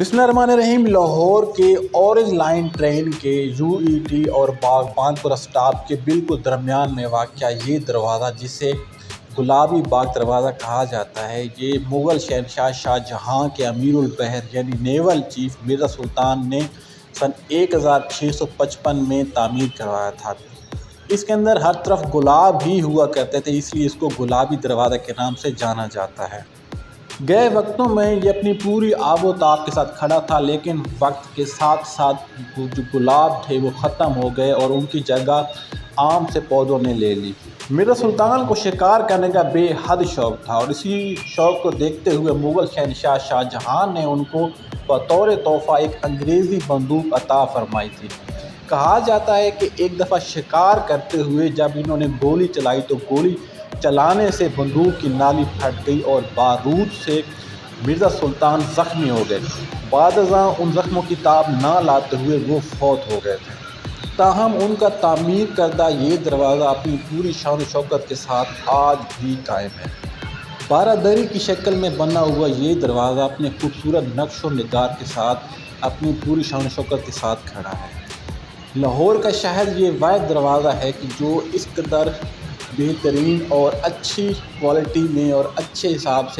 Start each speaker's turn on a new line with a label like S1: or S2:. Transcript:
S1: बिस्मिल्लाहिर्रहमानिर्रहीम। लाहौर के orange line train के यूईटी और बागबानपुरा स्टॉप के बिल्कुल दरमियान में वाक़या ये दरवाज़ा, जिसे गुलाबी बाग दरवाज़ा कहा जाता है, ये मुग़ल शहंशाह शाहजहाँ के अमीरुल बहर यानी नेवल चीफ मिर्ज़ा सुल्तान ने सन 1655 में तामीर करवाया था। इसके अंदर हर तरफ गुलाब ही हुआ करते थे, इसलिए इसको गुलाबी दरवाज़ा के नाम से जाना जाता है। गए वक्तों में ये अपनी पूरी आबोताब के साथ खड़ा था, लेकिन वक्त के साथ साथ जो गुलाब थे वो ख़त्म हो गए और उनकी जगह आम से पौधों ने ले ली। मिर्ज़ा सुल्तान को शिकार करने का बेहद शौक़ था और इसी शौक़ को देखते हुए मुग़ल शहंशाह शाहजहाँ ने उनको बतौर तोहफ़ा एक अंग्रेज़ी बंदूक अता फरमाई थी। कहा जाता है कि एक दफ़ा शिकार करते हुए जब इन्होंने गोली चलाई तो गोली चलाने से बंदूक की नाली फट गई और बारूद से मिर्ज़ा सुल्तान ज़ख्मी हो गए। बादशाह उन ज़ख्मों की ताब ना लाते हुए वो फौत हो गए थे। ताहम उनका तामीर करदा ये दरवाज़ा अपनी पूरी शान शौकत के साथ आज भी कायम है। बारादरी की शक्ल में बना हुआ ये दरवाज़ा अपने खूबसूरत नक्श व निगार के साथ अपनी पूरी शान शौकत के साथ खड़ा है। लाहौर का शहर ये वाहिद दरवाज़ा है कि जो इस कदर बेहतरीन और अच्छी क्वालिटी में और अच्छे हिसाब से